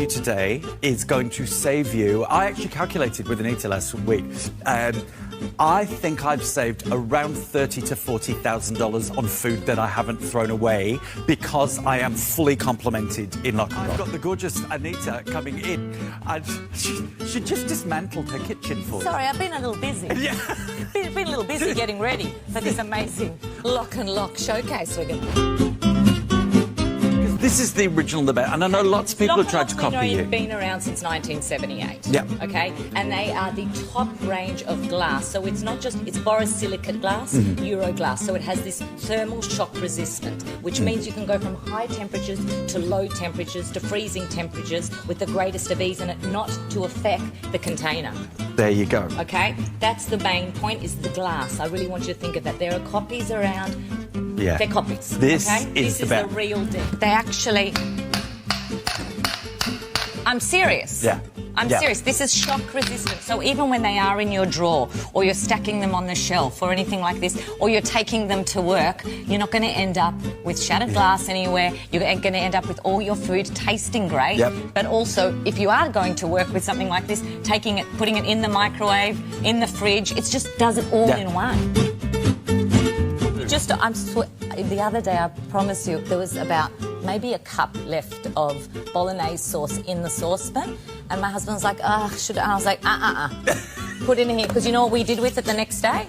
you today is going to save you. I actually calculated with Anita last week. I think I've saved around $30,000 to $40,000 on food that I haven't thrown away because I am fully complimented in LocknLock. I've got the gorgeous Anita coming in, and she just dismantled her kitchen for me. Sorry, I've been a little busy. Yeah. been a little busy getting ready for this amazing LocknLock showcase we're going to. This is the original, the best, and I know lots of people have tried to copy you. Been around since 1978. Yeah. Okay, and they are the top range of glass. So it's not just it's borosilicate glass, Euro glass. So it has this thermal shock resistant, which means you can go from high temperatures to low temperatures to freezing temperatures with the greatest of ease, and it not to affect the container. There you go. Okay, that's the main point. Is the glass. I really want you to think of that. There are copies around. Yeah. They're copies. This okay? is the real deal. They actually... I'm serious. Yeah. I'm serious. This is shock resistant. So even when they are in your drawer or you're stacking them on the shelf or anything like this, or you're taking them to work, you're not going to end up with shattered glass anywhere. You're going to end up with all your food tasting great. Yep. But also, if you are going to work with something like this, taking it, putting it in the microwave, in the fridge, it just does it all in one. The other day, I promise you, there was about maybe a cup left of bolognese sauce in the saucepan, and my husband was like, "Oh, should I?" And I was like, put it in here, because you know what we did with it the next day?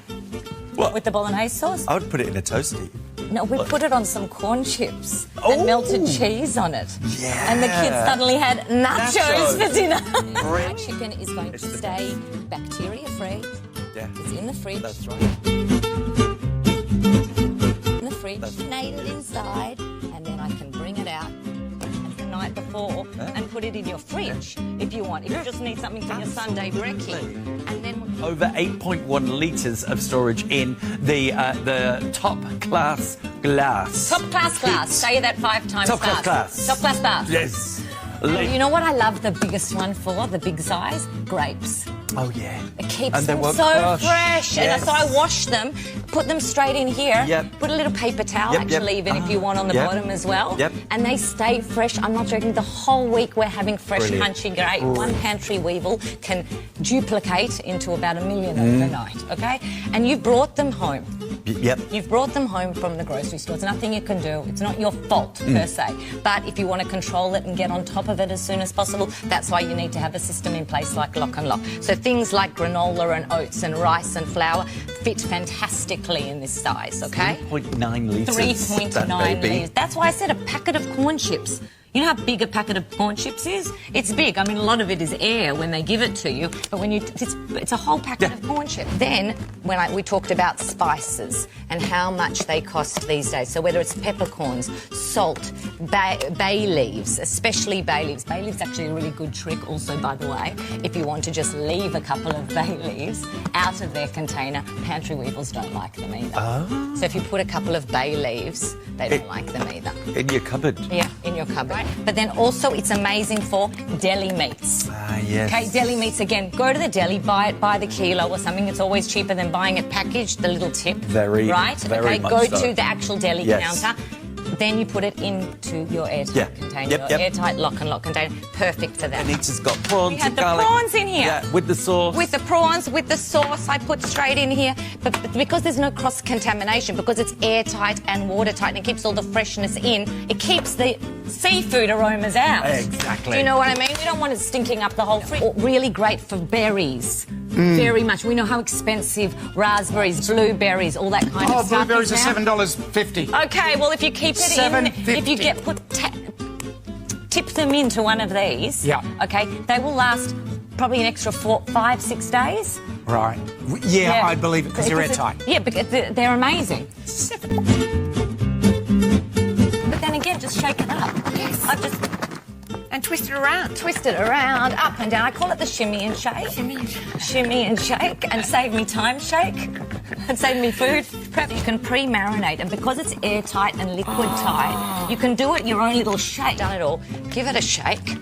What? With the bolognese sauce? I would put it in a toasty. No, we put it on some corn chips and melted cheese on it. Yeah. And the kids suddenly had nachos for dinner. Great. Chicken is going to stay bacteria-free. Yeah. It's in the fridge. That's right. Nailed inside, and then I can bring it out the night before and put it in your fridge if you want. If you just need something for your Sunday brekkie. And then over 8.1 litres of storage in the top class glass. Top class glass. Say that 5 times Top class fast. glass. Top class glass. Yes. And you know what I love the biggest one for, the big size? Grapes. Oh, yeah. It keeps and them so fresh. Yes. And so I wash them, put them straight in here, put a little paper towel, even if you want on the bottom as well. And they stay fresh. I'm not joking. The whole week we're having fresh, crunchy grape. One pantry weevil can duplicate into about 1 million overnight, okay? And you brought them home. You've brought them home from the grocery store. There's nothing you can do. It's not your fault, per se. But if you want to control it and get on top of it as soon as possible, that's why you need to have a system in place like LocknLock. So things like granola and oats and rice and flour fit fantastically in this size, okay? 3.9 litres. 3.9 litres. That's why I said a packet of corn chips. You know how big a packet of corn chips is? It's big. I mean, a lot of it is air when they give it to you, but when it's a whole packet of corn chips. Then, when we talked about spices and how much they cost these days, so whether it's peppercorns, salt, bay leaves, especially bay leaves. Bay leaves actually a really good trick also, by the way, if you want to just leave a couple of bay leaves out of their container. Pantry weevils don't like them either. Oh. So if you put a couple of bay leaves, they don't like them either. In your cupboard? Yeah, in your cupboard. But then also it's amazing for deli meats. Ah, yes. Okay, deli meats, again, go to the deli, buy it by the kilo or something. It's always cheaper than buying it packaged, the little tip. Very much go so. to the actual deli counter. Then you put it into your airtight container, your airtight LocknLock container. Perfect for that. Anita's got prawns. We had and the garlic. prawns in here. Yeah, with the sauce. With the prawns, with the sauce, I put straight in here. But because there's no cross-contamination, because it's airtight and watertight and it keeps all the freshness in, it keeps the seafood aromas out. Exactly. Do you know what I mean? We don't want it stinking up the whole fridge. Really great for berries. Very much. We know how expensive raspberries, blueberries, all that kind of stuff. Oh, blueberries are $7.50. Okay, well, if you keep it in, if you get tip them into one of these, okay, they will last probably an extra 4, 5, 6 days. Right. Yeah, I believe it, because they're airtight. Yeah, because they're amazing. But then again, just shake it up. Yes. And twist it around. Twist it around, up and down. I call it the shimmy and shake. Shimmy and shake. Shimmy and shake, and save me time shake, and save me food prep. You can pre-marinate, and because it's airtight and liquid tight, you can do it your own little shake. Done it all. Give it a shake.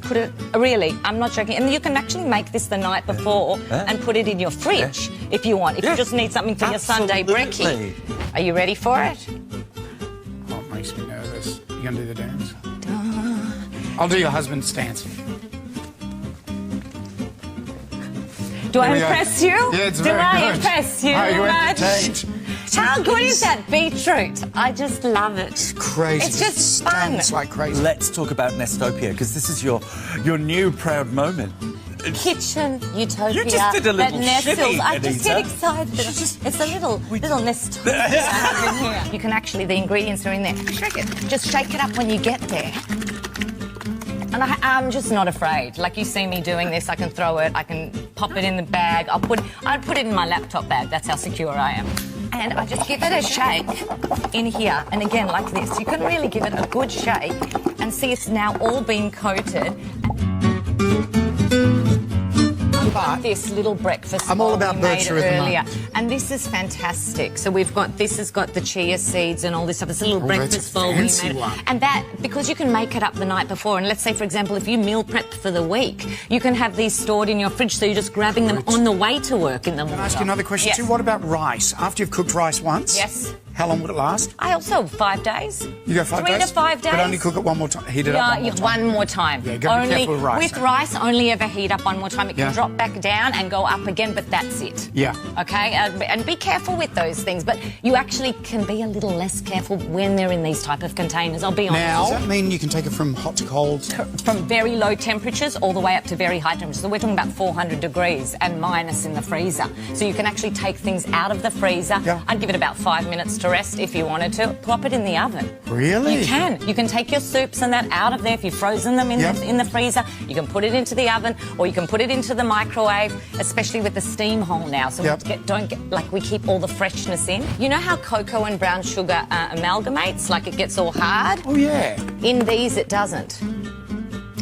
Put it, really, I'm not joking. And you can actually make this the night before and put it in your fridge if you want. If you just need something for your Sunday brekkie. Are you ready for it? Oh, it makes me nervous. You going to do the dance? I'll do your husband's stance. Do I impress you? Yeah, it's very good. Do I impress you? Oh, you much? entertained. How good is that beetroot? I just love it. It's crazy. It's just fun. It's like crazy. Let's talk about Nestopia, because this is your new proud moment. Kitchen utopia. You just did a little that shimmy, I just get Anita. excited. It's a little Nestopia I have in here. You can actually, the ingredients are in there. Shake it. Just shake it up when you get there. And I'm just not afraid. Like, you see me doing this, I can throw it, I can pop it in the bag. I'd put it in my laptop bag. That's how secure I am. And I just give it a shake in here. And again, like this. You can really give it a good shake and see it's now all been coated. But this little breakfast I'm all about we made Berkshire at the earlier, moment. and this is fantastic. So this has got the chia seeds and all this stuff. It's a little breakfast bowl we made, and that because you can make it up the night before. And let's say, for example, if you meal prep for the week, you can have these stored in your fridge, so you're just grabbing them on the way to work in the morning. Can I ask you another question Yes. too? What about rice? After you've cooked rice once? Yes. How long would it last? I also 5 days. You go 5 days? 3 to 5 days. But only cook it one more time. Heat it up One more time. Yeah, gotta be careful with rice. With rice, only ever heat up one more time. It can Yeah. drop back down and go up again, but that's it. Yeah. Okay? And be careful with those things. But you actually can be a little less careful when they're in these type of containers. I'll be honest. Now, does that mean you can take it from hot to cold? From very low temperatures all the way up to very high temperatures. So we're talking about 400 degrees and minus in the freezer. So you can actually take things out of the freezer. Yeah. I'd give it about 5 minutes to rest if you wanted to. Pop it in the oven. Really? You can. You can take your soups and that out of there. If you've frozen them in the freezer, you can put it into the oven, or you can put it into the microwave, especially with the steam hole now. So we keep all the freshness in. You know how cocoa and brown sugar amalgamates? Like it gets all hard? Oh, yeah. In these, it doesn't.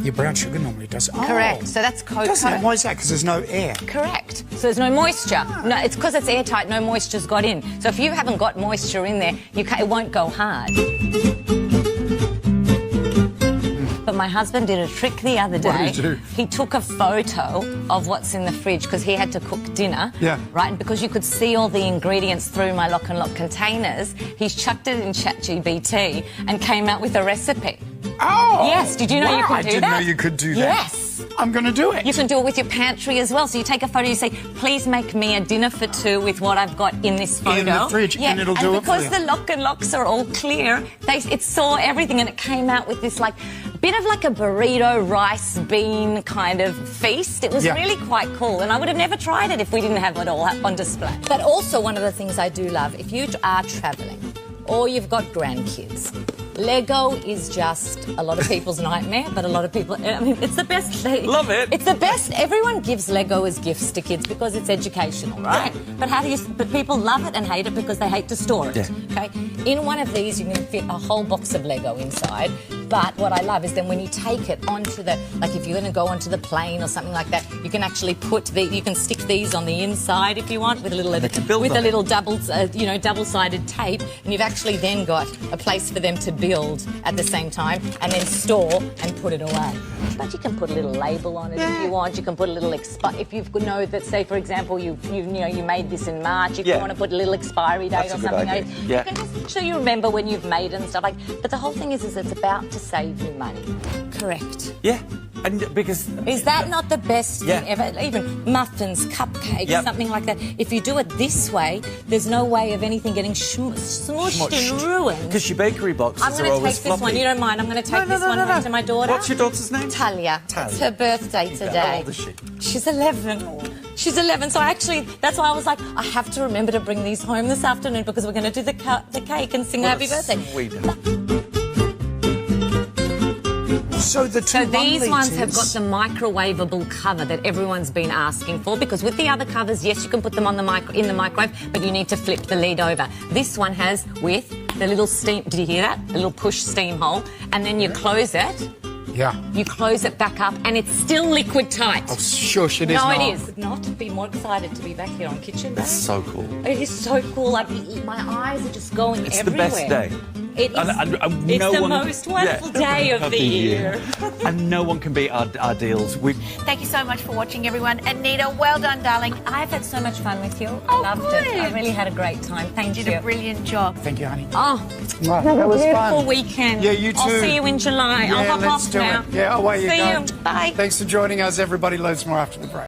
Your brown sugar normally does. Oh. Correct. So that's cocoa. Doesn't it? Why is that? Because there's no air. Correct. So there's no moisture. No, it's because it's airtight. No moisture's got in. So if you haven't got moisture in there, it won't go hard. But my husband did a trick the other day. What did he do? He took a photo of what's in the fridge because he had to cook dinner. Yeah. Right? And because you could see all the ingredients through my LocknLock containers, he's chucked it in ChatGPT and came out with a recipe. Oh! Yes, did you know you could do that? I didn't know you could do that. Yes. I'm going to do it. You can do it with your pantry as well. So you take a photo, you say, please make me a dinner for 2 with what I've got in this photo. In the fridge, and it'll do it for you. And because the LocknLocks are all clear, it saw everything and it came out with this bit of like a burrito, rice, bean kind of feast. It was really quite cool, and I would have never tried it if we didn't have it all on display. But also one of the things I do love, if you are travelling or you've got grandkids, Lego is just a lot of people's nightmare, but a lot of people, I mean, it's the best. Love it. It's the best. Everyone gives Lego as gifts to kids because it's educational, right? Yeah. But people love it and hate it because they hate to store it. Yeah. Okay? In one of these, you can fit a whole box of Lego inside. But what I love is then when you take it onto if you're going to go onto the plane or something like that, you can actually you can stick these on the inside if you want with a little double-sided tape, and you've actually then got a place for them to build at the same time and then store and put it away. But you can put a little label on it if you want. You can put a little if you know that, say for example, you made this in March. If you want to put a little expiry date or something like that, you can just make sure you remember when you've made it and stuff like. But the whole thing is it's about to save you money. Correct. Yeah. And because... Is that not the best thing ever? Even muffins, cupcakes, something like that. If you do it this way, there's no way of anything getting smushed and ruined. Because your bakery boxes I'm going to take this one. You don't mind? I'm going to take this one home to my daughter. What's your daughter's name? Talia. It's her birthday today. How old is she? She's 11. She's 11, so that's why I was like, I have to remember to bring these home this afternoon because we're going to do the cake and sing happy birthday. So these ones have got the microwavable cover that everyone's been asking for, because with the other covers, yes, you can put them on in the microwave, but you need to flip the lid over. This one has with the little steam. Did you hear that? The little push steam hole, and then you close it. Yeah. You close it back up, and it's still liquid tight. Oh, shush! It is not. No, it is not. Be more excited to be back here on Kitchen Day. That's so cool. It is so cool. My eyes are just going everywhere. It's the best day. It is. And it's the most wonderful day of the year. And no one can beat our deals. Thank you so much for watching, everyone. Anita, well done, darling. I've had so much fun with you. I loved it. I really had a great time. Thank you. You did a brilliant job. Thank you, honey. Oh, Right, have that a was beautiful fun. weekend. Yeah, you too. I'll see you in July. Yeah, I'll hop let's off do now. it. Yeah, away you See go. you. Bye. Thanks for joining us, everybody. Loads more after the break.